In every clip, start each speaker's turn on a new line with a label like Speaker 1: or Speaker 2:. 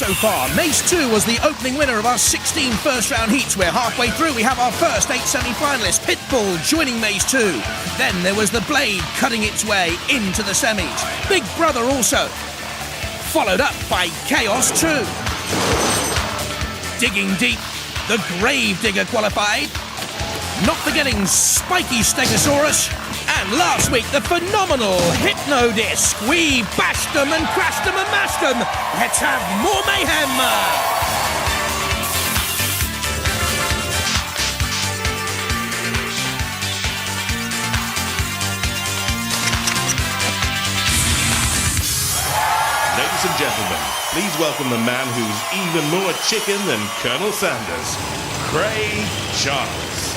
Speaker 1: so far. Maze 2 was the opening winner of our 16 first-round heats. We're halfway through. We have our first 8 semi-finalists. Pitbull joining Maze 2. Then there was the Blade cutting its way into the semis. Big Brother also. Followed up by Chaos 2. Digging Deep, the Grave Digger qualified. Not forgetting Spiky Stegosaurus. And last week, the phenomenal Hypno Disc. We bashed them and crashed them and mashed them. Let's have more mayhem.
Speaker 2: Ladies and gentlemen, please welcome the man who's even more chicken than Colonel Sanders, Craig Charles.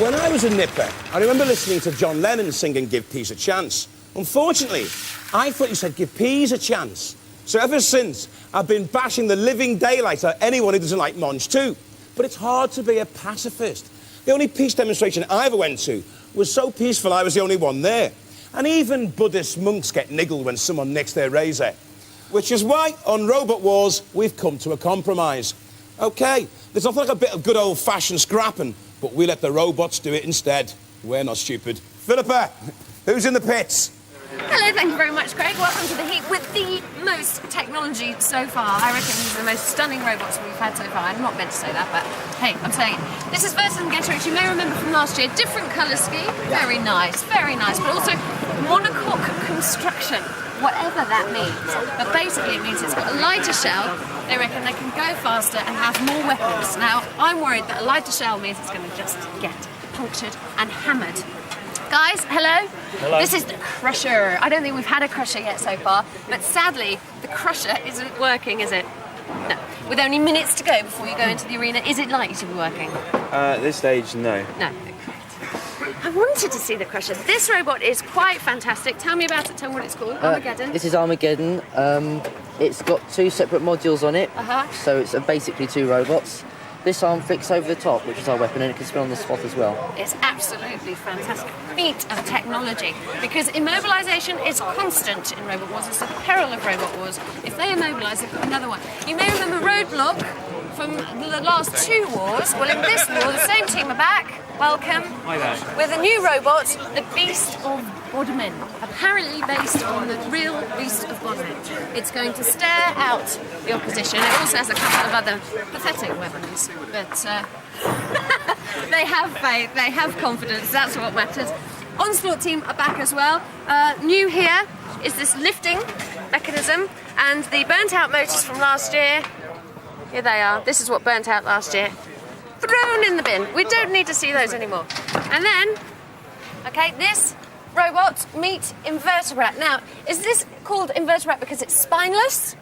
Speaker 3: When I was a nipper, I remember listening to John Lennon singing Give Peace a Chance. Unfortunately, I thought you said give peas a chance. So ever since, I've been bashing the living daylights out of anyone who doesn't like Monge too. But it's hard to be a pacifist. The only peace demonstration I ever went to was so peaceful I was the only one there. And even Buddhist monks get niggled when someone nicks their razor. Which is why, on Robot Wars, we've come to a compromise. OK, there's nothing like a bit of good old-fashioned scrapping, but we let the robots do it instead. We're not stupid. Philippa, who's in the pits?
Speaker 4: Hello, thank you very much, Craig. Welcome to the heat with the most technology so far. I reckon these are the most stunning robots we've had so far. I'm not meant to say that, but hey, I'm saying it. This is Versus and Getrix. You may remember from last year, different colour scheme. Very nice, but also monocoque construction, whatever that means. But basically it means it's got a lighter shell. They reckon they can go faster and have more weapons. Now, I'm worried that a lighter shell means it's going to just get punctured and hammered. Guys, hello?
Speaker 5: Hello.
Speaker 4: This is the Crusher. I don't think we've had a Crusher yet so far, but sadly, the Crusher isn't working, is it? No. With only minutes to go before you go into the arena, is it likely to be working?
Speaker 5: At this stage, no.
Speaker 4: No. I wanted to see the Crusher. This robot is quite fantastic. Tell me about it. Tell me what it's called. Armageddon.
Speaker 6: This is Armageddon. It's got 2 separate modules on it, so it's basically 2 robots. This arm flicks over the top, which is our weapon, and it can spin on the spot as well.
Speaker 4: It's absolutely fantastic feat of technology, because immobilisation is constant in Robot Wars. It's the peril of Robot Wars. If they immobilise, they put another one. You may remember Roadblock from the last 2 wars. Well, in this war, the same team are back. Welcome.
Speaker 5: Hi there.
Speaker 4: With a new robot, the Beast of Bodmin, apparently based on the real Beast of Bodmin. It's going to stare out the opposition. It also has a couple of other pathetic weapons, but they have faith, they have confidence, that's what matters. Onslaught team are back as well. New here is this lifting mechanism, and the burnt out motors from last year. Here they are. This is what burnt out last year. Thrown in the bin. We don't need to see those anymore. And then, okay, this robot meet invertebrate. Now, is this called invertebrate because it's spineless?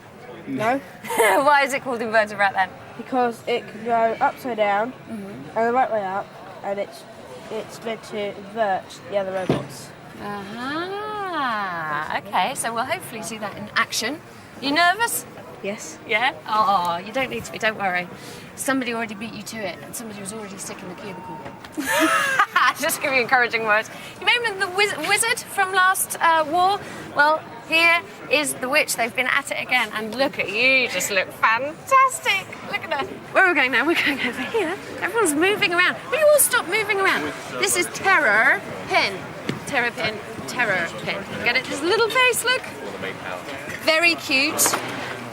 Speaker 7: No.
Speaker 4: Why is it called invertebrate then?
Speaker 7: Because it can go upside down and the right way up, and it's meant to invert the other robots.
Speaker 4: Okay, so we'll hopefully see that in action. You nervous?
Speaker 7: Yes.
Speaker 4: Yeah? Oh, you don't need to be, don't worry. Somebody already beat you to it, and somebody was already sick in the cubicle. Just give you encouraging words. You remember the wizard from last war? Well, here is the witch. They've been at it again, and look at you, just look fantastic. Look at her. Where are we going now? We're going over here. Everyone's moving around. Will you all stop moving around? This is Terror Pin. Terror Pin. Terror Pin. Get it? This little face, look. Very cute.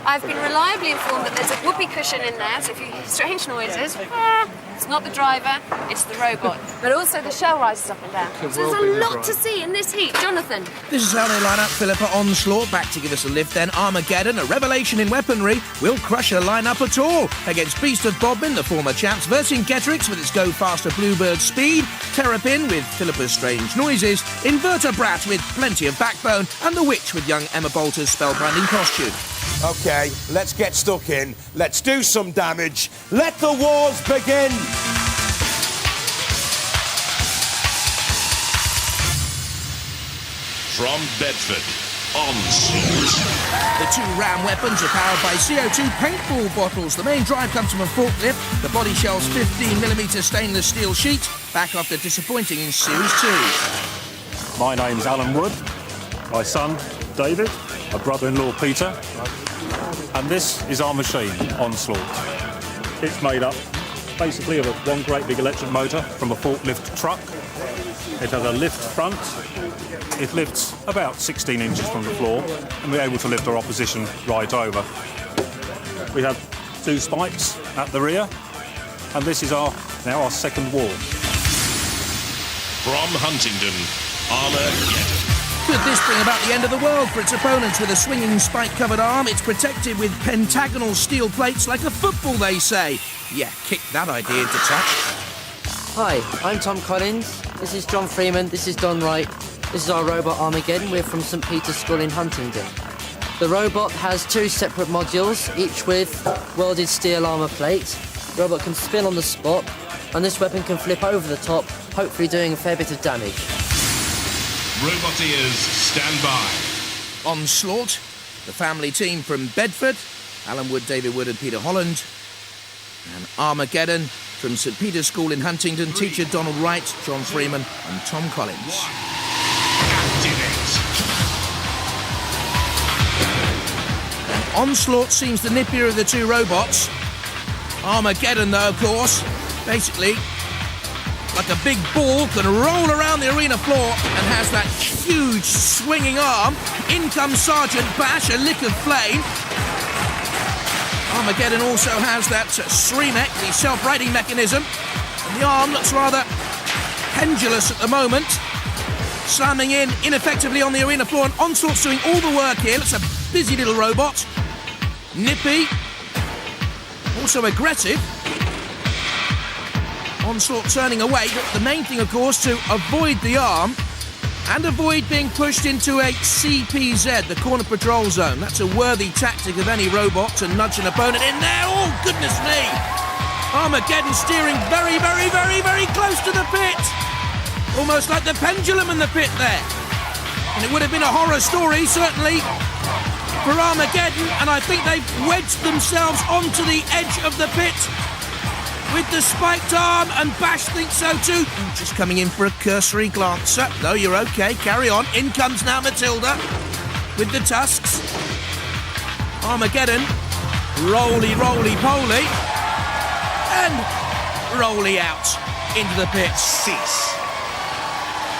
Speaker 4: I've been reliably informed that there's a whoopee cushion in there, so if you hear strange noises, it's not the driver, it's the robot. But also the shell rises up and down. So there's a lot to see in this heat. Jonathan.
Speaker 1: This is how they line up. Philippa Onslaught back to give us a lift then. Armageddon, a revelation in weaponry. Will Crusher line up at all? Against Beast of Bodmin, the former champs. Vercingetorix with its Go Faster Bluebird speed. Terrapin with Philippa's strange noises. Invertebrat with plenty of backbone. And the Witch with young Emma Bolter's spellbinding costume.
Speaker 3: OK, let's get stuck in. Let's do some damage. Let the wars begin!
Speaker 2: From Bedford, Onslaught.
Speaker 1: The 2 RAM weapons are powered by CO2 paintball bottles. The main drive comes from a forklift. The body shell's 15mm stainless steel sheet. Back after disappointing in Series 2.
Speaker 8: My name's Alan Wood. My son, David. My brother-in-law, Peter. And this is our machine, Onslaught. It's made up basically of one great big electric motor from a forklift truck. It has a lift front. It lifts about 16 inches from the floor, and we're able to lift our opposition right over. We have 2 spikes at the rear, and this is now our second wall.
Speaker 2: From Huntingdon, Armageddon.
Speaker 1: Could this bring about the end of the world for its opponents? With a swinging spike-covered arm, it's protected with pentagonal steel plates like a football, they say. Yeah, kick that idea into touch.
Speaker 6: Hi, I'm Tom Collins. This is John Freeman. This is Don Wright. This is our robot Armageddon. We're from St Peter's School in Huntingdon. The robot has 2 separate modules, each with welded steel armour plates. The robot can spin on the spot, and this weapon can flip over the top, hopefully doing a fair bit of damage.
Speaker 2: Roboteers, stand by.
Speaker 1: Onslaught, the family team from Bedford, Alan Wood, David Wood and Peter Holland. And Armageddon from St Peter's School in Huntingdon, teacher Donald Wright, John Freeman and Tom Collins.
Speaker 2: Activate.
Speaker 1: Onslaught seems the nippier of the 2 robots. Armageddon, though, of course, basically like a big ball, can roll around the arena floor and has that huge swinging arm. In comes Sergeant Bash, a lick of flame. Armageddon also has that SREMEC, the self-righting mechanism, and the arm looks rather pendulous at the moment, slamming in ineffectively on the arena floor, and Onslaught's doing all the work here. It's a busy little robot, nippy, also aggressive. Onslaught turning away, but the main thing, of course, to avoid the arm and avoid being pushed into a CPZ, the corner patrol zone. That's a worthy tactic of any robot, to nudge an opponent in there. Oh, goodness me! Armageddon steering very, very, very, very close to the pit. Almost like the pendulum in the pit there. And it would have been a horror story, certainly, for Armageddon, and I think they've wedged themselves onto the edge of the pit with the spiked arm, and Bash thinks so too. Just coming in for a cursory glance. No, you're okay, carry on. In comes now Matilda with the tusks. Armageddon, roly-poly, and rolly out into the pit.
Speaker 2: Cease.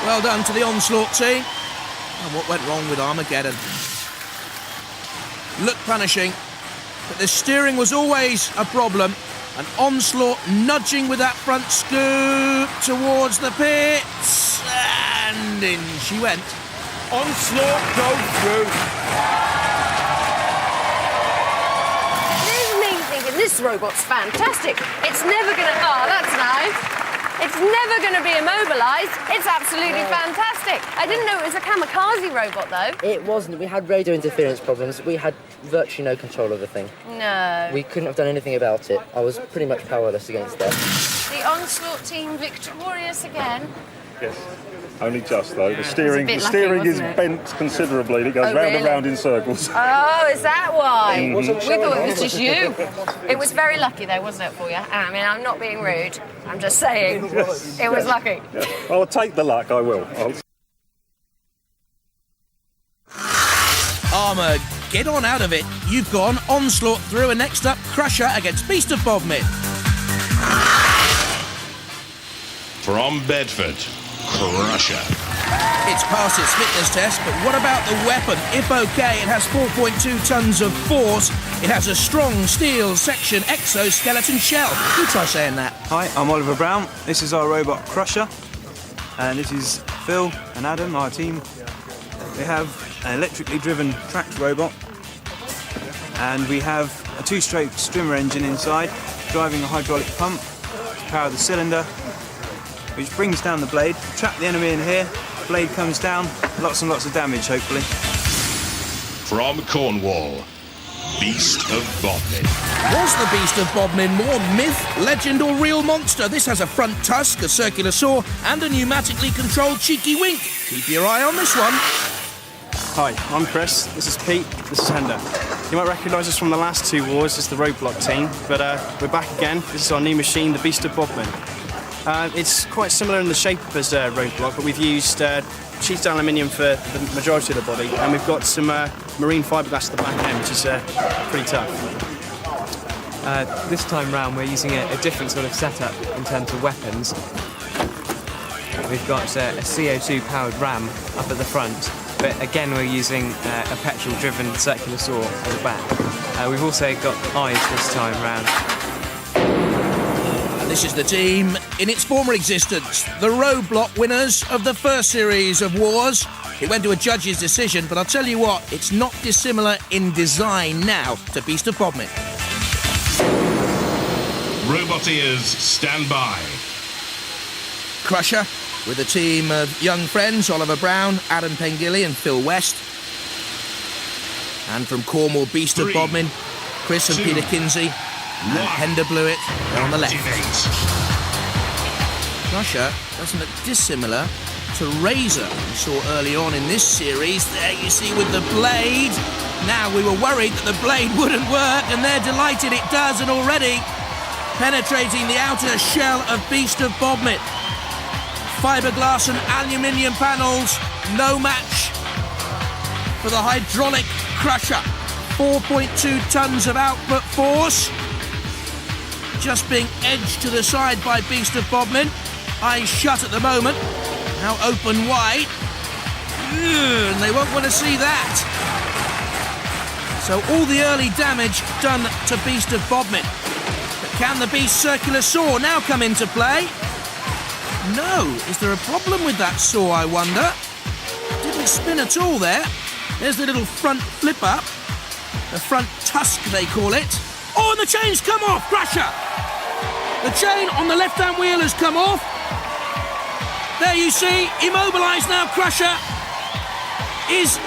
Speaker 1: Well done to the Onslaught team. And what went wrong with Armageddon? Looked punishing, but the steering was always a problem. And Onslaught nudging with that front scoop towards the pits, and in she went.
Speaker 3: Onslaught go through.
Speaker 4: There's me thinking, this robot's fantastic. It's never gonna... Oh, that's nice. It's never going to be immobilised. It's absolutely fantastic. I didn't know it was a kamikaze robot, though.
Speaker 6: It wasn't. We had radio interference problems. We had virtually no control of the thing.
Speaker 4: No.
Speaker 6: We couldn't have done anything about it. I was pretty much powerless against that.
Speaker 4: The Onslaught team victorious again.
Speaker 8: Yes. Only just, though. The steering,
Speaker 4: bit
Speaker 8: the
Speaker 4: lucky,
Speaker 8: steering is
Speaker 4: wasn't it?
Speaker 8: bent considerably. It goes
Speaker 4: Oh,
Speaker 8: round and
Speaker 4: really?
Speaker 8: round in circles.
Speaker 4: Oh, is that why?
Speaker 8: Mhm.
Speaker 4: We thought it was just you. It was very lucky, though, wasn't it, for you? I mean, I'm not being rude. I'm just saying. It was lucky.
Speaker 8: Yeah. I'll take the luck, I will.
Speaker 1: Armour, get on out of it. You've gone. Onslaught through, and next up, Crusher against Beast of Bodmin.
Speaker 2: From Bedford, Crusher.
Speaker 1: It's passed its fitness test, but what about the weapon? If okay, it has 4.2 tons of force. It has a strong steel section exoskeleton shell. You try saying that.
Speaker 5: Hi, I'm Oliver Brown. This is our robot Crusher. And this is Phil and Adam, our team. We have an electrically driven tracked robot. And we have a 2-stroke strimmer engine inside, driving a hydraulic pump to power the cylinder, which brings down the blade. Trap the enemy in here, blade comes down, lots and lots of damage, hopefully.
Speaker 2: From Cornwall, Beast of Bodmin.
Speaker 1: Was the Beast of Bodmin more myth, legend or real monster? This has a front tusk, a circular saw and a pneumatically controlled cheeky wink. Keep your eye on this one.
Speaker 9: Hi, I'm Chris, this is Pete, this is Hender. You might recognise us from the last 2 wars as the Roadblock team, but we're back again. This is our new machine, the Beast of Bodmin. It's quite similar in the shape as a roadblock, but we've used sheathed aluminium for the majority of the body, and we've got some marine fiberglass at the back end, which is pretty tough.
Speaker 10: This time round we're using a different sort of setup in terms of weapons. We've got a CO2 powered ram up at the front, but again we're using a petrol driven circular saw at the back. We've also got eyes this time round.
Speaker 1: This is the team in its former existence, the roadblock winners of the first series of wars. It went to a judge's decision, but I'll tell you what, it's not dissimilar in design now to Beast of Bodmin.
Speaker 2: Roboteers, stand by.
Speaker 1: Crusher, with a team of young friends, Oliver Brown, Adam Pengilly and Phil West. And from Cornwall, Beast of Bodmin, Chris and Peter Kinsey. And Hender Blewett on the left. Crusher doesn't look dissimilar to Razor, we saw early on in this series. There you see with the blade. Now we were worried that the blade wouldn't work, and they're delighted it does, and already penetrating the outer shell of Beast of Bodmin. Fiberglass and aluminium panels, no match for the hydraulic Crusher. 4.2 tons of output force. Just being edged to the side by Beast of Bodmin. Eyes shut at the moment, now open wide. And they won't want to see that. So all the early damage done to Beast of Bodmin. But can the Beast's circular saw now come into play? No. Is there a problem with that saw, I wonder? Didn't spin at all there. There's the little front flip up. The front tusk, they call it. Oh, and the chain's come off, Crusher! The chain on the left-hand wheel has come off. There you see, immobilised now, Crusher is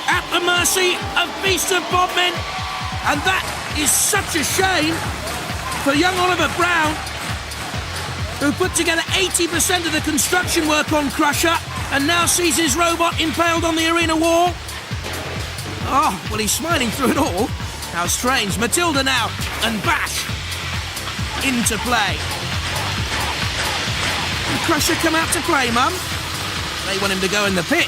Speaker 1: at the mercy of Beast of Bodmin. And that is such a shame for young Oliver Brown, who put together 80% of the construction work on Crusher and now sees his robot impaled on the arena wall. Oh, well, he's smiling through it all. How strange. Matilda now, and Bash into play. Can Crusher come out to play, Mum? They want him to go in the pit.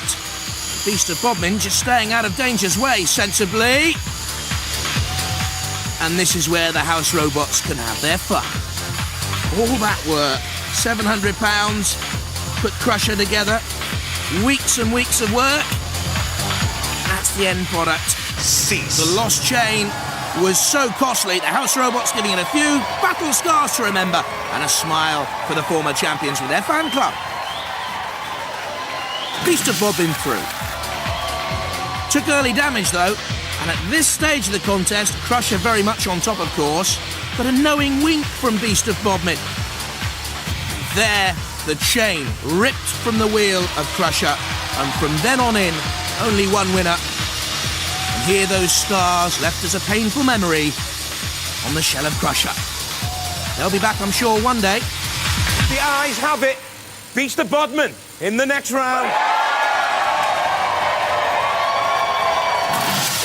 Speaker 1: Beast of Bodmin just staying out of danger's way sensibly. And this is where the house robots can have their fun. All that work, £700, put Crusher together, weeks and weeks of work. That's the end product.
Speaker 2: Cease.
Speaker 1: The lost chain was so costly, the house robots giving it a few battle scars to remember, and a smile for the former champions with their fan club. Beast of Bodmin through. Took early damage though, and at this stage of the contest, Crusher very much on top, of course, but a knowing wink from Beast of Bodmin. There, the chain ripped from the wheel of Crusher, and from then on in, only one winner. And here those scars left as a painful memory on the shell of Crusher. They'll be back, I'm sure, one day.
Speaker 3: The eyes have it. Beast of Bodmin in the next round.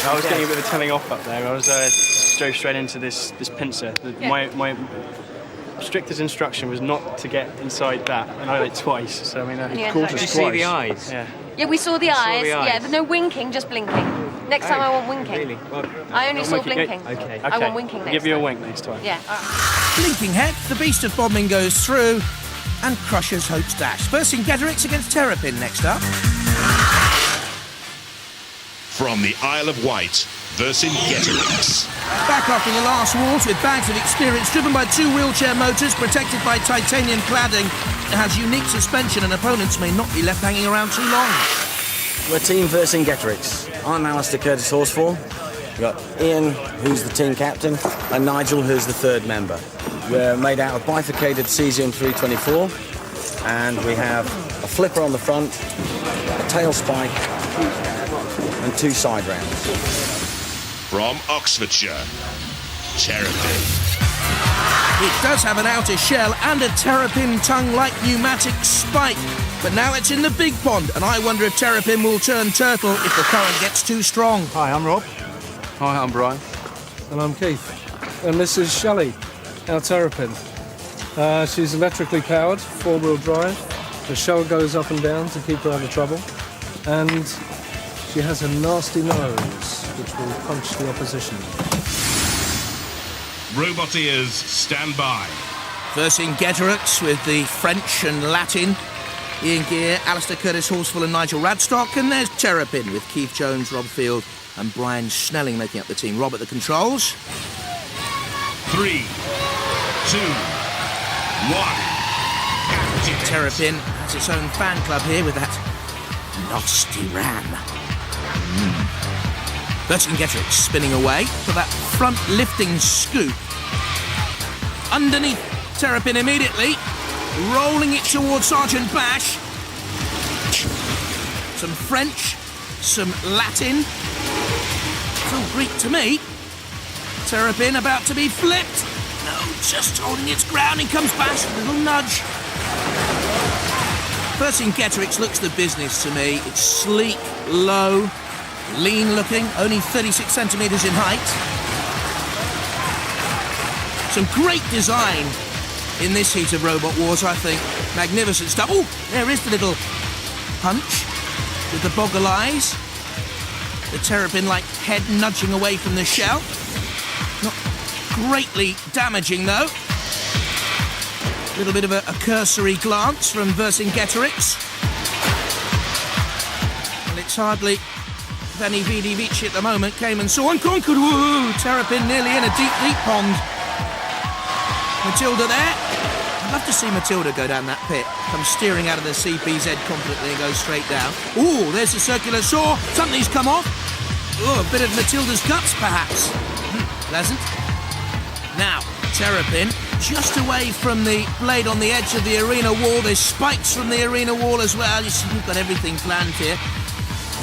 Speaker 9: I was getting a bit of a telling off up there. I was drove straight into this pincer. My strictest instruction was not to get inside that, and I did it twice. So I mean,
Speaker 10: Did you see the eyes?
Speaker 9: Yeah.
Speaker 4: Yeah, we saw the eyes. Yeah, but no winking, just blinking. Next time I want winking.
Speaker 10: Really? Well,
Speaker 4: I only saw blinking.
Speaker 10: Okay.
Speaker 4: I want winking next
Speaker 9: I'll give you a
Speaker 4: time.
Speaker 9: wink next time.
Speaker 4: Yeah.
Speaker 1: Blinking head, the Beast of Bodmin goes through, and Crusher's hopes dash. Vercingetorix against Terrapin next up.
Speaker 2: From the Isle of Wight, Vercingetorix.
Speaker 1: Back after the last wars with bags of experience, driven by two wheelchair motors protected by titanium cladding. It has unique suspension and opponents may not be left hanging around too long.
Speaker 11: We're Team Vercingetorix. I'm Alistair Curtis Horsfall. We've got Ian, who's the team captain, and Nigel, who's the third member. We're made out of bifurcated cesium 324, and we have a flipper on the front, a tail spike, and two side rounds.
Speaker 2: From Oxfordshire, Terrapin.
Speaker 1: It does have an outer shell and a Terrapin tongue-like pneumatic spike, but now it's in the big pond, and I wonder if Terrapin will turn turtle if the current gets too strong.
Speaker 12: Hi, I'm Rob.
Speaker 9: Hi, I'm Brian.
Speaker 12: And I'm Keith. And this is Shelley, our Terrapin. She's electrically powered, 4-wheel drive. The shell goes up and down to keep her out of trouble. And she has a nasty nose, which will punch the opposition.
Speaker 2: Roboteers, stand by.
Speaker 1: Vercingetorix with the French and Latin. Ian Gear, Alistair Curtis Horsfall and Nigel Radstock. And there's Terrapin with Keith Jones, Rob Field and Brian Snelling making up the team. Rob at the controls.
Speaker 2: 3, 2, 1.
Speaker 1: Terrapin has its own fan club here with that nasty ram. Vercingetorix spinning away for that front lifting scoop. Underneath Terrapin immediately, rolling it towards Sergeant Bash. Some French, some Latin. It's all Greek to me. Terrapin about to be flipped. No, just holding its ground. In comes Bash, a little nudge. Vercingetorix looks the business to me. It's sleek, low, lean looking, only 36 centimetres in height. Some great design in this heat of Robot Wars, I think. Magnificent stuff. Oh, there is the little punch with the boggle eyes. The Terrapin-like head nudging away from the shell. Not greatly damaging, though. A little bit of a cursory glance from Vercingetorix. And it's hardly Veni Vidi Vici at the moment. Came and saw and conquered. Woo! Terrapin nearly in a deep, deep pond. Matilda there. I'd love to see Matilda go down that pit. Come steering out of the CPZ confidently and go straight down. Ooh, there's the circular saw. Something's come off. Ooh, a bit of Matilda's guts, perhaps. Pleasant. Now, Terrapin, just away from the blade on the edge of the arena wall. There's spikes from the arena wall as well. You see, you've got everything planned here.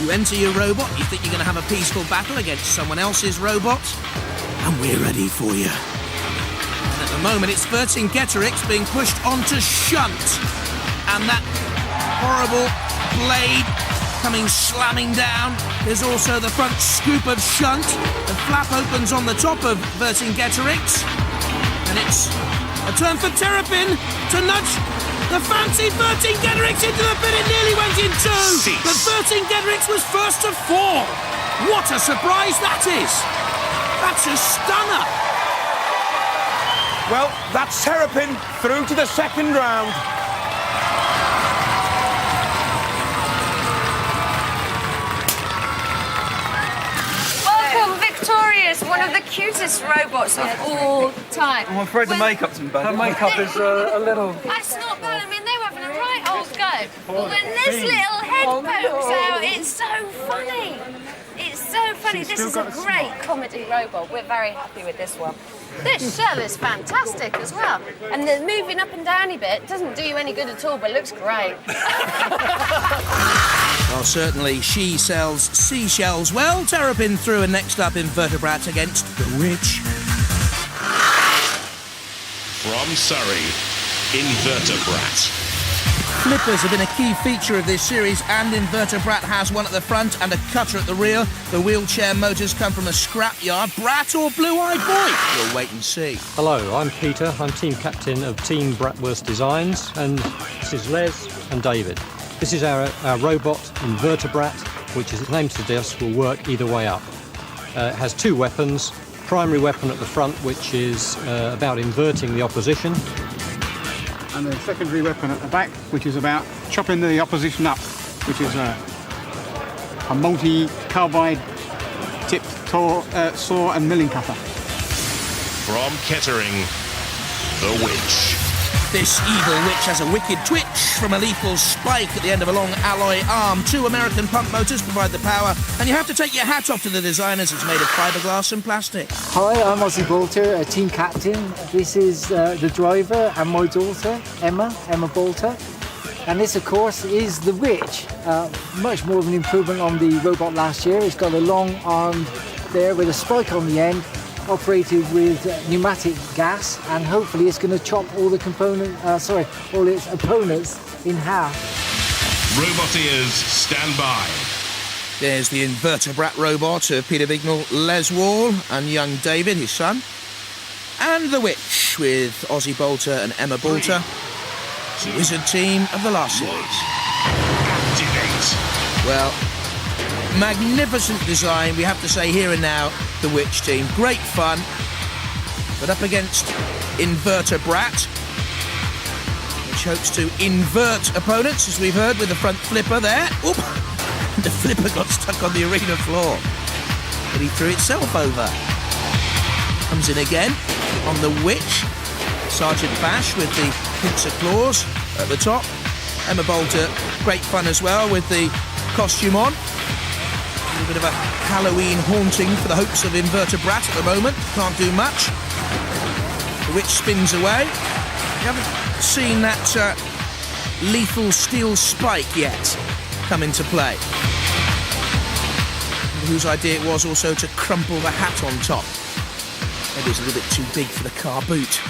Speaker 1: You enter your robot. You think you're going to have a peaceful battle against someone else's robot. And we're ready for you. At the moment, it's Vercingetorix being pushed onto shunt. And that horrible blade coming slamming down. There's also the front scoop of shunt. The flap opens on the top of Vercingetorix. And it's a turn for Terrapin to nudge the fancy Vercingetorix into the pit. It nearly went in two. But Vercingetorix was first to fall. What a surprise that is. That's a stunner.
Speaker 3: Well, that's Terrapin through to the second round.
Speaker 4: Welcome, Victorious, one of the cutest robots of all time.
Speaker 5: I'm afraid the makeup's in bad.
Speaker 12: Her makeup is a little...
Speaker 4: That's not bad. I mean, they were having a right old go. But when this little head pokes out, it's so funny. It's so funny. This is a great comedy robot. We're very happy with this one. This shell is fantastic as well. And the moving up and down a bit doesn't do you any good at all, but looks great.
Speaker 1: Well, certainly she sells seashells well. Terrapin through, and next up, Invertebrat against the Witch.
Speaker 2: From Surrey, Invertebrat.
Speaker 1: Flippers have been a key feature of this series, and Invertebrat has one at the front and a cutter at the rear. The wheelchair motors come from a scrapyard. Brat or Blue-Eyed Boy? We'll wait and see.
Speaker 13: Hello, I'm Peter. I'm team captain of Team Bratwurst Designs, and this is Les and David. This is our robot Invertebrat, which, as its name suggests, will work either way up. It has two weapons. Primary weapon at the front, which is about inverting the opposition.
Speaker 14: And the secondary weapon at the back, which is about chopping the opposition up, which is a multi-carbide tipped saw and milling cutter.
Speaker 2: From Kettering, the Witch.
Speaker 1: This evil witch has a wicked twitch from a lethal spike at the end of a long alloy arm. Two American pump motors provide the power, and you have to take your hat off to the designers. It's made of fiberglass and plastic.
Speaker 15: Hi, I'm Ozzy Bolter, a team captain. This is the driver and my daughter, Emma Bolter. And this, of course, is the Witch. Much more of an improvement on the robot last year. It's got a long arm there with a spike on the end, operated with pneumatic gas, and hopefully it's going to chop all the all its opponents in half.
Speaker 2: Roboteers, stand by.
Speaker 1: There's the Invertebrat robot of Peter Vignall, Les Wall, and young David, his son, and the Witch. Bash with Ozzy Bolter and Emma Bolter. The Wizard team of the last series. Well, magnificent design, we have to say here and now, the Witch team. Great fun, but up against Invertebrat, which hopes to invert opponents, as we've heard with the front flipper there. Oop! The flipper got stuck on the arena floor, but he threw itself over. Comes in again on the Witch. Sergeant Bash with the pincer claws at the top. Emma Bolter, great fun as well with the costume on. A little bit of a Halloween haunting for the hopes of Invertebrat at the moment. Can't do much. The Witch spins away. You haven't seen that lethal steel spike yet come into play. Whose idea it was also to crumple the hat on top. Maybe it was a little bit too big for the car boot.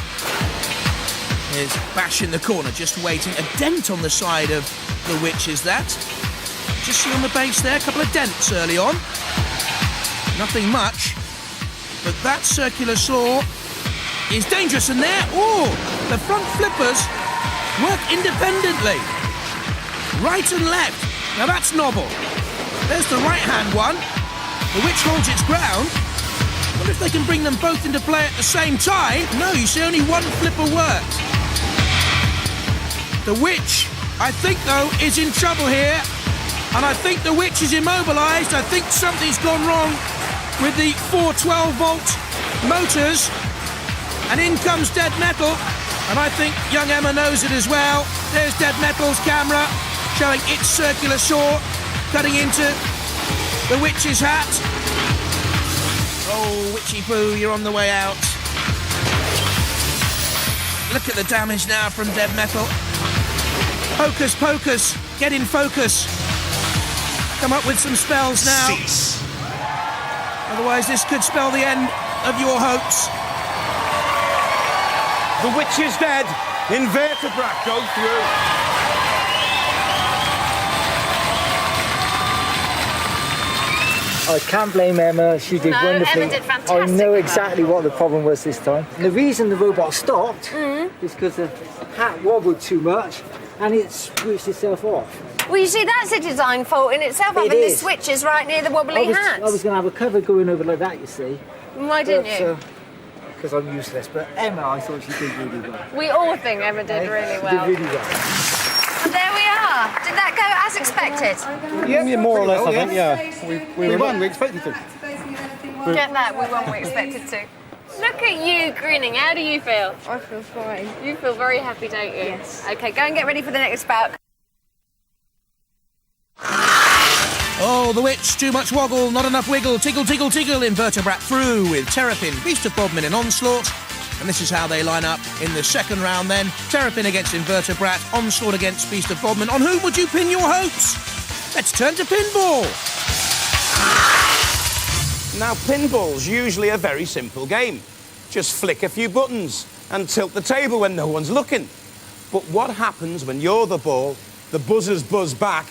Speaker 1: There's Bash in the corner, just waiting. A dent on the side of the Witch is that. Just see on the base there, a couple of dents early on. Nothing much. But that circular saw is dangerous, and there, oh, the front flippers work independently. Right and left. Now that's novel. There's the right-hand one. The Witch holds its ground. I wonder if they can bring them both into play at the same time. No, you see only one flipper works. The Witch, I think, though, is in trouble here. And I think the Witch is immobilised. I think something's gone wrong with the 4 12-volt motors. And in comes Dead Metal. And I think young Emma knows it as well. There's Dead Metal's camera showing its circular saw cutting into the Witch's hat. Oh, Witchy Poo, you're on the way out. Look at the damage now from Dead Metal. Hocus Pocus, get in focus. Come up with some spells now.
Speaker 2: Cease.
Speaker 1: Otherwise this could spell the end of your hopes.
Speaker 3: The Witch is dead. Invertebrat go through.
Speaker 15: I can't blame Emma, she did wonderfully.
Speaker 4: Emma did fantastic.
Speaker 15: I know exactly what the problem was this time. And the reason the robot stopped is because the hat wobbled too much and it switched itself off.
Speaker 4: Well, you see, that's a design fault in itself, having the switches right near the wobbly hats.
Speaker 15: I was going to have a cover going over like that, you see.
Speaker 4: Why didn't you?
Speaker 15: Because I'm useless. But Emma, I thought she did really well.
Speaker 4: We all think Emma did really well.
Speaker 15: She did really well.
Speaker 4: And there we are. Did that go as expected?
Speaker 14: Yeah, more or less, I think, yeah. We won, we expected to.
Speaker 4: Get that, we won, we expected to. Look at you grinning. How do you feel?
Speaker 7: I feel fine.
Speaker 4: You feel very happy, don't you?
Speaker 7: Yes.
Speaker 4: Okay, go and get ready for the next bout.
Speaker 1: Oh, the Witch, too much woggle, not enough wiggle. Tiggle, tiggle, tiggle. Invertebrat through with Terrapin, Beast of Bodmin and Onslaught. And this is how they line up in the second round then. Terrapin against Invertebrat, Onslaught against Beast of Bodmin. On whom would you pin your hopes? Let's turn to pinball.
Speaker 3: Now, pinball's usually a very simple game. Just flick a few buttons and tilt the table when no one's looking. But what happens when you're the ball, the buzzers buzz back,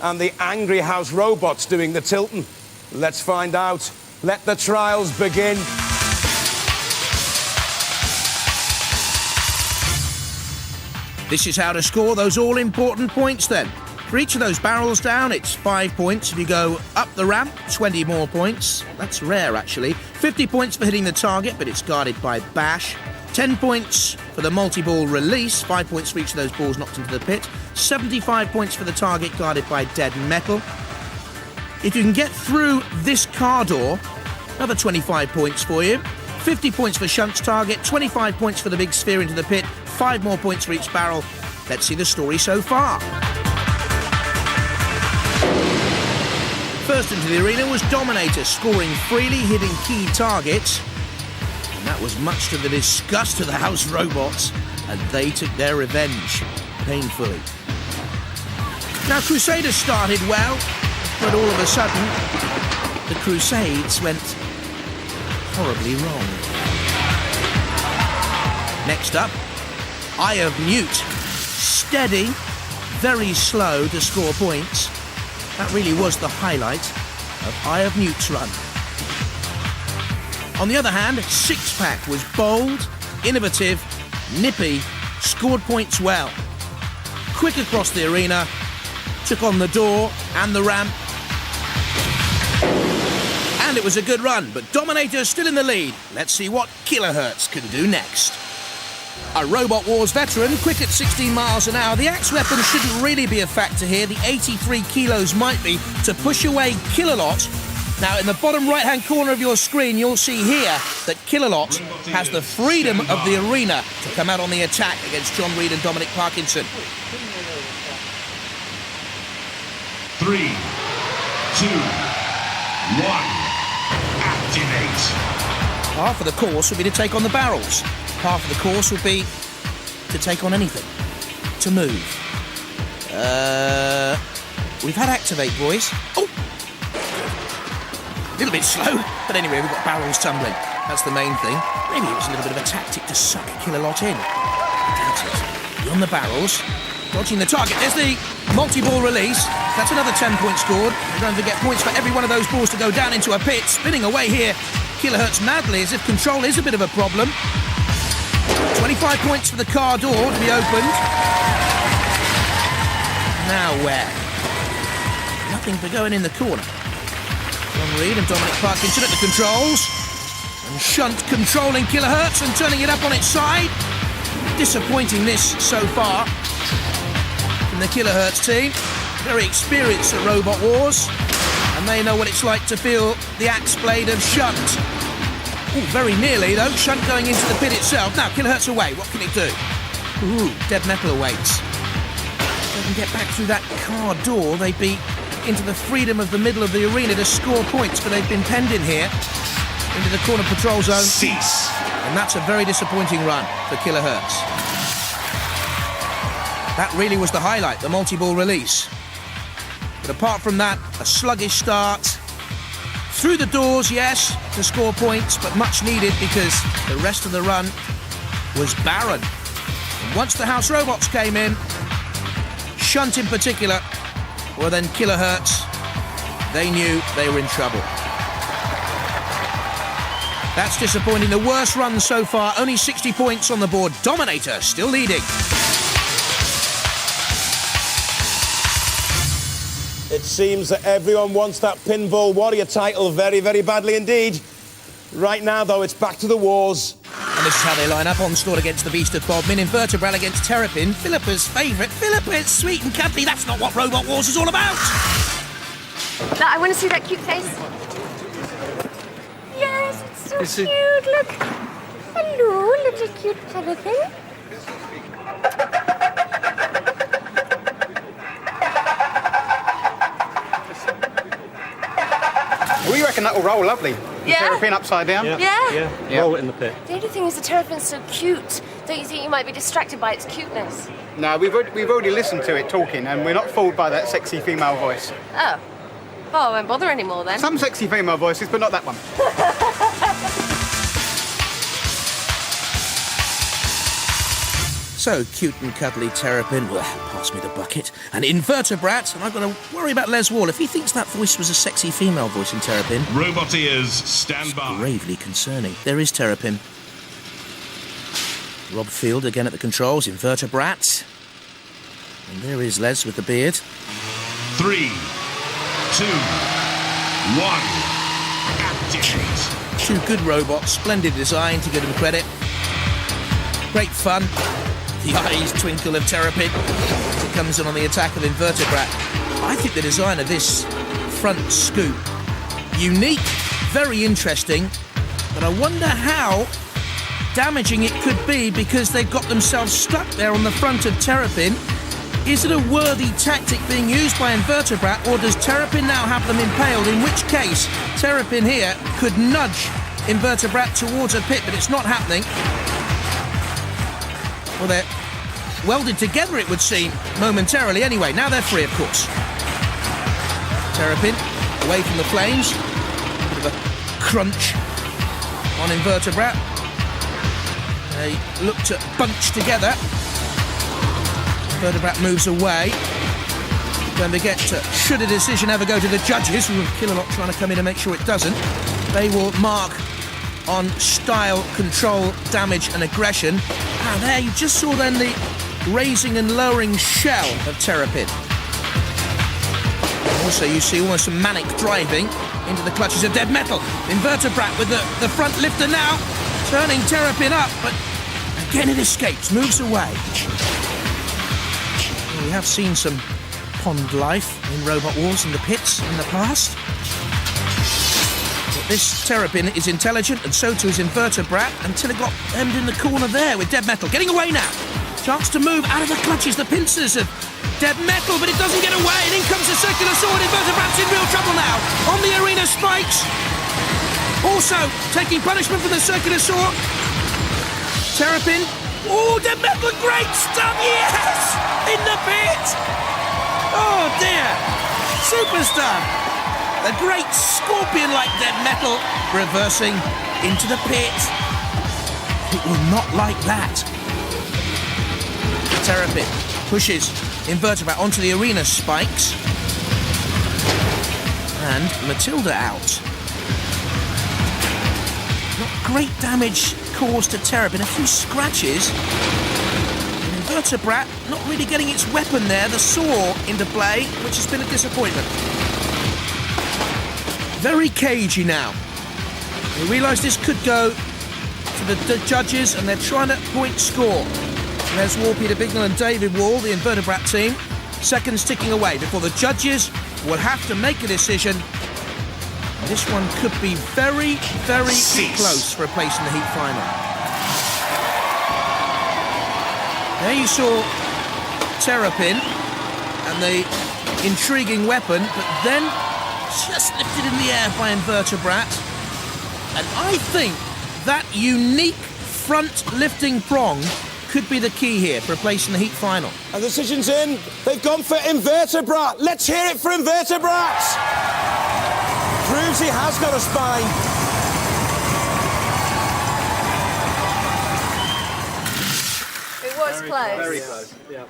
Speaker 3: and the angry house robot's doing the tilting? Let's find out. Let the trials begin.
Speaker 1: This is how to score those all-important points then. For each of those barrels down, it's 5 points. If you go up the ramp, 20 more points. That's rare, actually. 50 points for hitting the target, but it's guarded by Bash. 10 points for the multi-ball release, 5 points for each of those balls knocked into the pit. 75 points for the target, guarded by Dead Metal. If you can get through this car door, another 25 points for you. 50 points for Shunt's target, 25 points for the big sphere into the pit, 5 more points for each barrel. Let's see the story so far. First into the arena was Dominator, scoring freely, hitting key targets. And that was much to the disgust of the house robots, and they took their revenge, painfully. Now, Crusaders started well, but all of a sudden, the Crusades went horribly wrong. Next up, Eye of Newt. Steady, very slow to score points. That really was the highlight of Eye of Newt's run. On the other hand, Six Pack was bold, innovative, nippy, scored points well. Quick across the arena, took on the door and the ramp. And it was a good run, but Dominator still in the lead. Let's see what Kilohertz can do next. A Robot Wars veteran, quick at 16 miles an hour. The axe weapon shouldn't really be a factor here. The 83 kilos might be to push away Kilolot. Now, in the bottom right-hand corner of your screen, you'll see here that Kilolot has the freedom of the arena to come out on the attack against John Reed and Dominic Parkinson.
Speaker 2: 3, 2, 1. Activate.
Speaker 1: Half of the course would be to take on the barrels. Half of the course would be to take on anything. To move. We've had activate, boys. Oh! A little bit slow, but anyway, we've got barrels tumbling. That's the main thing. Maybe it was a little bit of a tactic to suck Kilolot in. I doubt it. Beyond the barrels, dodging the target. There's the multi-ball release. That's another 10 points scored. Don't forget points for every one of those balls to go down into a pit. Spinning away here, Kilohertz madly, as if control is a bit of a problem. 25 points for the car door to be opened. Now where? Nothing for going in the corner. John Reed and Dominic Parkinson at the controls. And Shunt controlling Kilohertz and turning it up on its side. Disappointing this so far from the Kilohertz team. Very experienced at Robot Wars, and they know what it's like to feel the axe blade of Shunt. Ooh, very nearly though, Shunt going into the pit itself. Now Kilohertz away, what can it do? Ooh, dead metal awaits. If they can get back through that car door, they'd be into the freedom of the middle of the arena to score points, but they've been penned in here into the corner patrol zone.
Speaker 2: Cease.
Speaker 1: And that's a very disappointing run for Kilohertz. That really was the highlight, the multi-ball release. But apart from that, a sluggish start. Through the doors, yes, to score points, but much needed because the rest of the run was barren. And once the House Robots came in, Shunt in particular, well then Kilohertz, they knew they were in trouble. That's disappointing. The worst run so far, only 60 points on the board. Dominator still leading.
Speaker 3: It seems that everyone wants that Pinball Warrior title very, very badly indeed. Right now, though, it's back to the wars.
Speaker 1: And this is how they line up. Onslaught against the Beast of Bodmin, Invertebral against Terrapin, Philippa's favourite. Philippa, it's sweet and cuddly. That's not what Robot Wars is all about.
Speaker 4: I want to see that cute face. Yes, it's so cute. Look. Hello, little cute Terrapin.
Speaker 14: We reckon that will roll lovely.
Speaker 4: Yeah.
Speaker 14: Terrapin upside down.
Speaker 4: Yeah.
Speaker 13: Roll it in the pit.
Speaker 4: The only thing is the Terrapin's so cute. Don't you think you might be distracted by its cuteness?
Speaker 14: No, we've already listened to it talking, and we're not fooled by that sexy female voice.
Speaker 4: Oh. Oh, I won't bother anymore then.
Speaker 14: Some sexy female voices, but not that one.
Speaker 1: So cute and cuddly Terrapin, well, pass me the bucket. And Invertebrat, and I've got to worry about Les Wall. If he thinks that voice was a sexy female voice in Terrapin...
Speaker 2: Robot ears, stand by.
Speaker 1: Gravely concerning. There is Terrapin. Rob Field again at the controls, Invertebrat. And there is Les with the beard.
Speaker 2: 3, 2, 1. Activate.
Speaker 1: Two good robots, splendid design, to give them credit. Great fun. The eyes twinkle of Terrapin as it comes in on the attack of Invertebrat. I think the design of this front scoop, unique, very interesting, but I wonder how damaging it could be because they've got themselves stuck there on the front of Terrapin. Is it a worthy tactic being used by Invertebrat, or does Terrapin now have them impaled, in which case Terrapin here could nudge Invertebrat towards a pit, but it's not happening. Well, they're welded together, it would seem, momentarily anyway. Now they're free, of course. Terrapin away from the flames. Bit of a crunch on Invertebrat. They look to bunch together. Invertebrat moves away. Don't forget, should a decision ever go to the judges, who will kill a lot trying to come in and make sure it doesn't, they will mark on style, control, damage and aggression. And there you just saw then the raising and lowering shell of Terrapin. Also you see almost some manic driving into the clutches of Dead Metal. Invertebrat with the front lifter now, turning Terrapin up, but again it escapes, moves away. We have seen some pond life in Robot Wars in the pits in the past. But this Terrapin is intelligent, and so too is Invertebrat, until it got hemmed in the corner there with Dead Metal. Getting away now. Chance to move out of the clutches, the pincers of Dead Metal, but it doesn't get away, and in comes the circular sword. Invertebrat's in real trouble now. On the arena spikes. Also taking punishment from the circular sword. Terrapin. Oh, Dead Metal, great stuff, yes! In the pit! Oh dear, superstar! The great scorpion-like Dead Metal reversing into the pit. It will not like that. Terrapin pushes Invertebrat onto the arena spikes. And Matilda out. Not great damage caused to Terrapin, a few scratches. Invertebrat not really getting its weapon there, the saw, into play, which has been a disappointment. Very cagey now. They realise this could go to the judges, and they're trying to point score. There's Wall, Peter Bignell and David Wall, the Invertebrat team. Seconds ticking away before the judges will have to make a decision. This one could be very, very close for a place in the heat final. There you saw Terrapin and the intriguing weapon, but then just lifted in the air by Invertebrat. And I think that unique front lifting prong could be the key here for a place in the heat final.
Speaker 3: And the decision's in. They've gone for Invertebrat. Let's hear it for Invertebrat. Proves he has got a spine.
Speaker 4: It was close.
Speaker 12: Very close, yeah.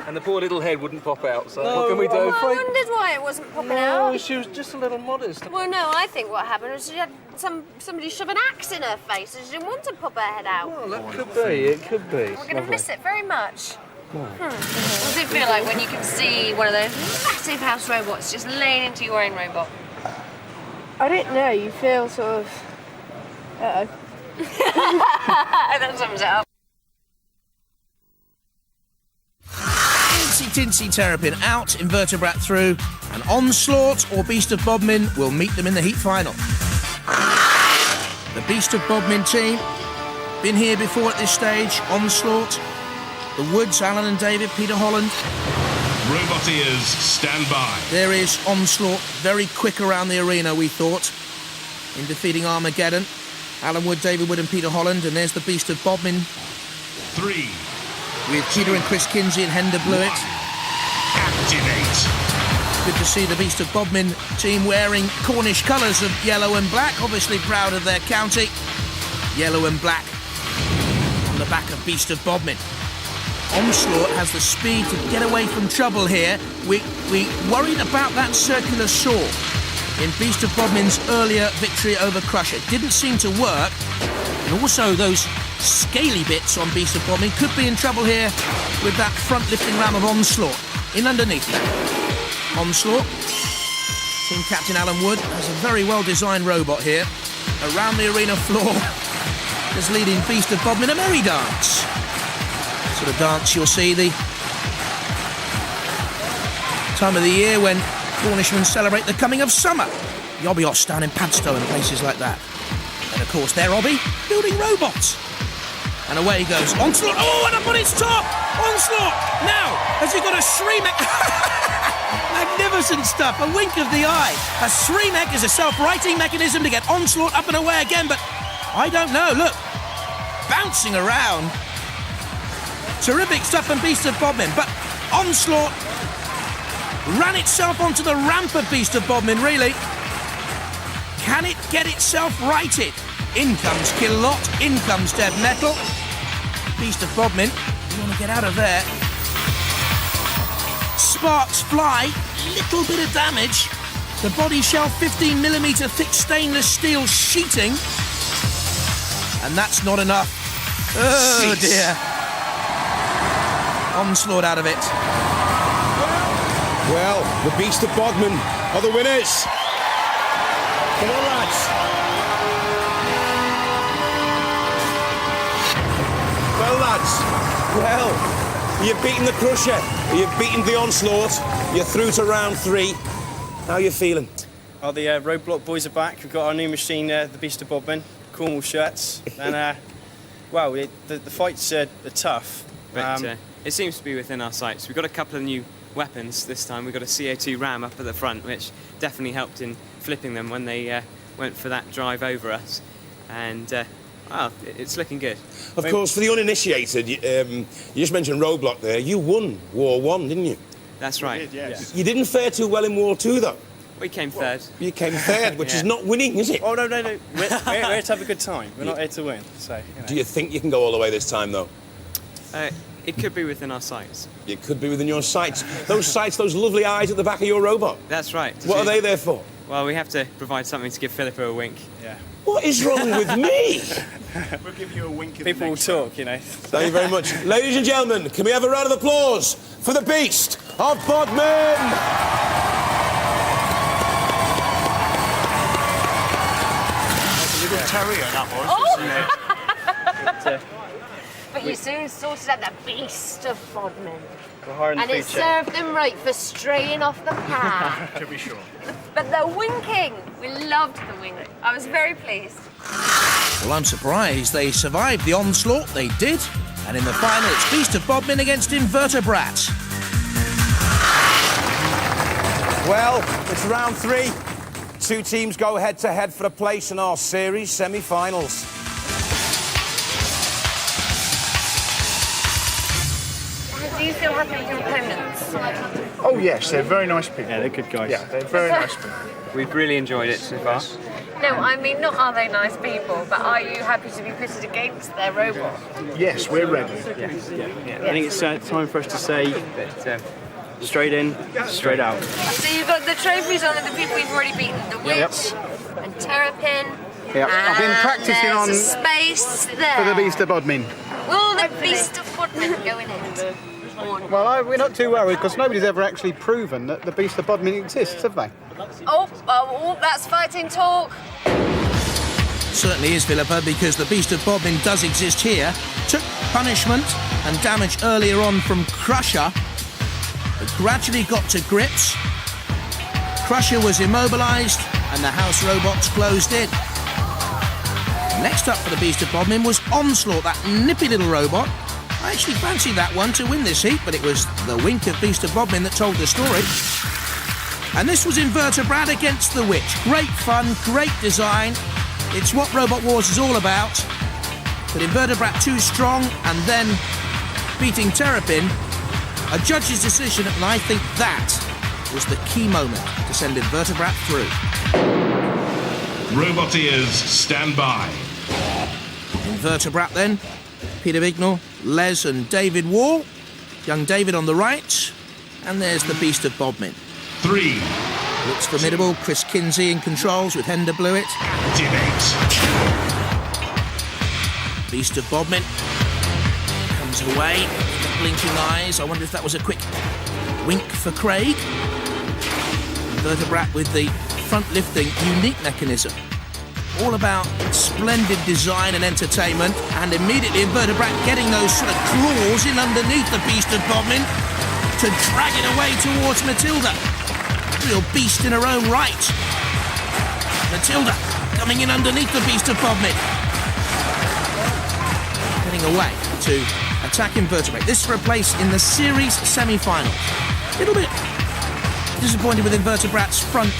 Speaker 12: And the poor little head wouldn't pop out, so what can we do?
Speaker 4: Well, I wondered why it wasn't popping out.
Speaker 12: She was just a little modest.
Speaker 4: Well, no, I think what happened was she had somebody shove an axe in her face and she didn't want to pop her head out.
Speaker 12: Well, that could be, it could be.
Speaker 4: We're going to miss it very much. What does it feel like when you can see one of those massive house robots just laying into your own robot?
Speaker 7: I don't know, you feel sort of... Uh-oh.
Speaker 4: That sums it up.
Speaker 1: Tinsy Terrapin out, Invertebrat through, and Onslaught or Beast of Bodmin will meet them in the heat final. The Beast of Bodmin team, been here before at this stage. Onslaught, the Woods, Alan and David, Peter Holland.
Speaker 2: Roboteers, stand by.
Speaker 1: There is Onslaught, very quick around the arena, we thought, in defeating Armageddon. Alan Wood, David Wood and Peter Holland, and there's the Beast of Bodmin.
Speaker 2: 3.
Speaker 1: With Peter and Chris Kinsey and Hender Blewett.
Speaker 2: Activate.
Speaker 1: Good to see the Beast of Bodmin team wearing Cornish colours of yellow and black, obviously proud of their county. Yellow and black on the back of Beast of Bodmin. Onslaught has the speed to get away from trouble here. We worried about that circular saw in Beast of Bodmin's earlier victory over Crusher. Didn't seem to work. And also those scaly bits on Beast of Bodmin could be in trouble here with that front lifting ram of Onslaught in underneath that. Onslaught, team captain Alan Wood, has a very well designed robot here around the arena floor, just leading Beast of Bodmin a merry dance. Sort of dance you'll see the time of the year when Cornishmen celebrate the coming of summer. The Obios down in Padstow and places like that. And of course their Obby building robots. And away goes Onslaught. Oh, and up on its top! Onslaught! Now, has he got a Shremek? Magnificent stuff, a wink of the eye. A Shremek is a self-righting mechanism to get Onslaught up and away again, but I don't know, look. Bouncing around. Terrific stuff from Beast of Bodmin, but Onslaught ran itself onto the ramp of Beast of Bodmin, really. Can it get itself righted? In comes Kill-Lot, in comes Dead Metal. Beast of Bodmin, you want to get out of there. Sparks fly, little bit of damage. The body shell 15mm thick stainless steel sheeting. And that's not enough. Oh,
Speaker 3: Cease.
Speaker 1: dear. Onslaught out of it.
Speaker 3: Well, the Beast of Bodmin are the winners. Come on, lads. Well, lads, well, you've beaten the Crusher, you've beaten the Onslaught, you're through to round 3. How are you feeling?
Speaker 9: Well, the Roadblock boys are back. We've got our new machine, the Beast of Bodmin, Cornwall shirts. And, well, the fights are tough.
Speaker 10: But it seems to be within our sights. We've got a couple of new weapons this time. We've got a CO2 ram up at the front, which definitely helped in flipping them when they went for that drive over us. And, well, it's looking good.
Speaker 3: Of course, for the uninitiated, you just mentioned Roadblock there. You won War 1, didn't you?
Speaker 10: That's right.
Speaker 9: We did, yes.
Speaker 3: You didn't fare too well in War 2, though.
Speaker 10: We came third.
Speaker 3: You came third, which
Speaker 10: Yeah.
Speaker 3: is not winning, is it?
Speaker 9: Oh, no. We're here to have a good time. We're not here to win, so, you know.
Speaker 3: Do you think you can go all the way this time, though?
Speaker 10: It could be within our sights.
Speaker 3: It could be within your sights. Those sights, those lovely eyes at the back of your robot.
Speaker 10: That's right.
Speaker 3: What are they there for?
Speaker 10: Well, we have to provide something to give Philippa a wink.
Speaker 9: Yeah.
Speaker 3: What is wrong with me?
Speaker 9: We'll give you a wink. People will talk, you know.
Speaker 3: Thank you very much. Ladies and gentlemen, can we have a round of applause for the Beast of Bodmin?
Speaker 9: Little terrier, that was.
Speaker 4: But you soon sorted out the Beast of Bodmin.
Speaker 9: We're hiring
Speaker 4: And
Speaker 9: the
Speaker 4: it
Speaker 9: food chain.
Speaker 4: served them right for straying off the path.
Speaker 9: To be sure.
Speaker 4: But the winking, we loved the wink. I was very pleased.
Speaker 1: Well, I'm surprised they survived the onslaught. They did. And in the final, it's Beast of Bodmin against Invertebrat.
Speaker 3: Well, it's round 3. 2 teams go head-to-head for a place in our series semi-finals.
Speaker 4: Do you feel happy with your opponents?
Speaker 14: Oh yes, they're very nice people.
Speaker 9: Yeah, they're good guys.
Speaker 14: Yeah, they're very nice people.
Speaker 10: We've really enjoyed it so far.
Speaker 4: No, I mean, not are they nice people, but are you happy to be pitted against their robot?
Speaker 14: Yes, we're ready.
Speaker 9: Yeah. I think it's time for us to say that straight in, straight out.
Speaker 4: So you've got the trophies on of the people you've already beaten, the Witch and Terrapin.
Speaker 14: Yep. I've been practicing on
Speaker 4: there's a space there.
Speaker 14: for the Beast of Bodmin.
Speaker 4: Will the Beast of Bodmin go in it?
Speaker 14: Well, we're not too worried because nobody's ever actually proven that the Beast of Bodmin exists, have they?
Speaker 4: Oh, that's fighting talk.
Speaker 1: Certainly is, Philippa, because the Beast of Bodmin does exist here. Took punishment and damage earlier on from Crusher, but gradually got to grips. Crusher was immobilised and the house robots closed in. Next up for the Beast of Bodmin was Onslaught, that nippy little robot. I actually fancied that one to win this heat, but it was the wink of Beast of Bodmin that told the story. And this was Invertebrat against the Witch. Great fun, great design. It's what Robot Wars is all about. But Invertebrat too strong, and then beating Terrapin. A judge's decision, and I think that was the key moment to send Invertebrat through.
Speaker 2: Roboteers, stand by.
Speaker 1: Invertebrat then. Peter Bignell, Les and David Wall. Young David on the right. And there's the Beast of Bodmin.
Speaker 2: 3.
Speaker 1: Looks formidable. Chris Kinsey in controls with Hender Blewett.
Speaker 2: Activate.
Speaker 1: Beast of Bodmin comes away. Blinking eyes. I wonder if that was a quick wink for Craig. Invertebrat with the front-lifting unique mechanism. All about splendid design and entertainment, and immediately Invertebrat getting those sort of claws in underneath the Beast of Bodmin to drag it away towards Matilda. Real beast in her own right. Matilda coming in underneath the Beast of Bodmin. Getting away to attack Invertebrat. This for a place in the series semi-final. A little bit disappointed with Invertebrat's front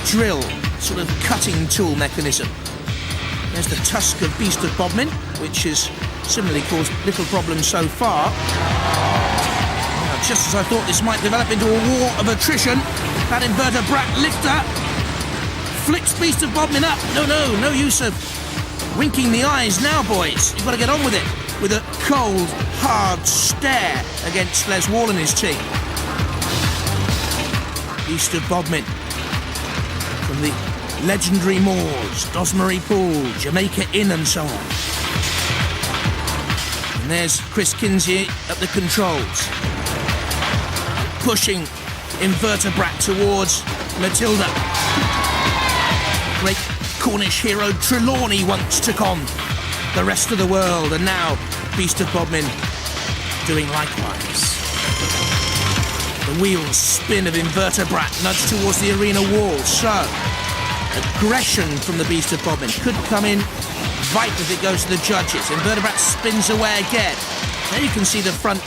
Speaker 1: drill, sort of cutting tool mechanism. There's the tusk of Beast of Bodmin, which has similarly caused little problems so far. Now, just as I thought this might develop into a war of attrition, that Invertebrat lifter flicks Beast of Bodmin up. No use of winking the eyes now, boys. You've got to get on with it. With a cold, hard stare against Les Wall and his team. Beast of Bodmin. From the legendary moors, Dosmery Pool, Jamaica Inn and so on. And there's Chris Kinsey at the controls, pushing Invertebrat towards Matilda. Great Cornish hero Trelawney once took on the rest of the world, and now Beast of Bodmin doing likewise. The wheels spin of Invertebrat nudged towards the arena wall, so aggression from the Beast of Bodmin could come in vital if it goes to the judges. Invertebrat spins away again. There you can see the front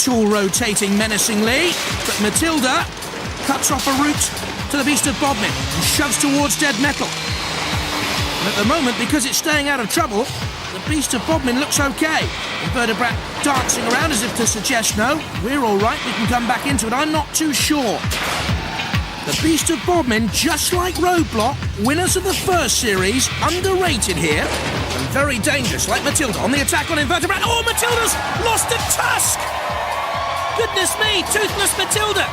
Speaker 1: tool rotating menacingly, but Matilda cuts off a route to the Beast of Bodmin and shoves towards Dead Metal. And at the moment, because it's staying out of trouble, the Beast of Bodmin looks okay. Invertebrat dancing around as if to suggest, no, we're all right, we can come back into it. I'm not too sure. The Beast of Bodmin, just like Roadblock, winners of the first series, underrated here, and very dangerous, like Matilda on the attack on Invertebrat. Oh, Matilda's lost a tusk! Goodness me, toothless Matilda!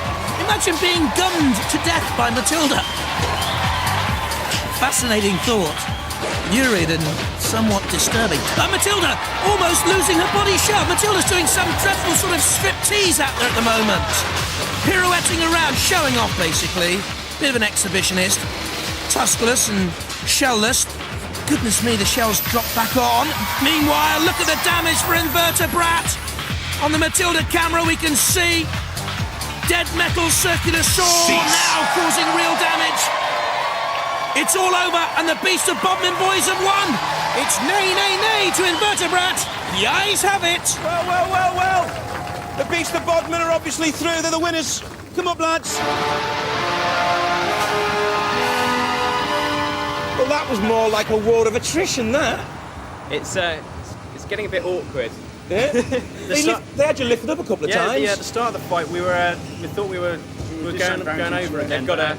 Speaker 1: Imagine being gummed to death by Matilda. Fascinating thought. Lurid and somewhat disturbing. But Matilda almost losing her body shove. Matilda's doing some dreadful sort of striptease out there at the moment. Pirouetting around, showing off basically. Bit of an exhibitionist. Tuskless and shellless. Goodness me, the shells drop back on. Meanwhile, look at the damage for Invertebrat. On the Matilda camera we can see Dead Metal circular saw now causing real damage. It's all over, and the Beast of Bodmin boys have won! It's nay, nay, nay to Invertebrat! The eyes have it!
Speaker 3: Well, well, well, well! The Beast of Bodmin are obviously through. They're the winners. Come up, lads. Well, that was more like a war of attrition, that.
Speaker 10: It's getting a bit awkward.
Speaker 3: Yeah? they had you lifted up a couple of times.
Speaker 9: Yeah, at the start of the fight, we thought we were going over it.
Speaker 10: They've got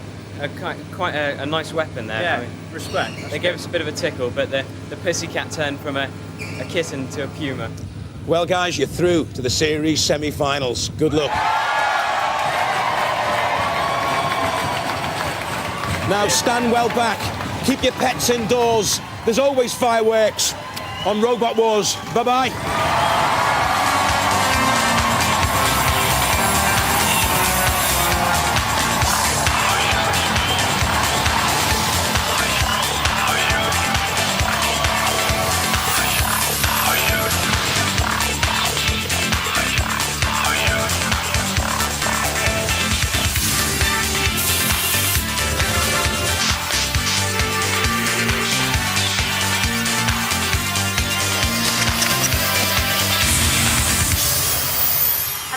Speaker 10: quite a nice weapon there.
Speaker 9: Yeah,
Speaker 10: I mean,
Speaker 9: respect.
Speaker 10: They gave us a bit of a tickle, but the pussycat turned from a kitten to a puma.
Speaker 3: Well, guys, you're through to the series semi-finals. Good luck. Now stand well back. Keep your pets indoors. There's always fireworks on Robot Wars. Bye-bye.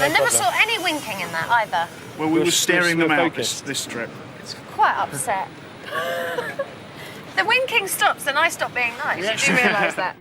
Speaker 4: And I never saw any winking in that either.
Speaker 14: Well, we were staring them out this trip.
Speaker 4: It's quite upset. The winking stops and I stop being nice. You do realise that.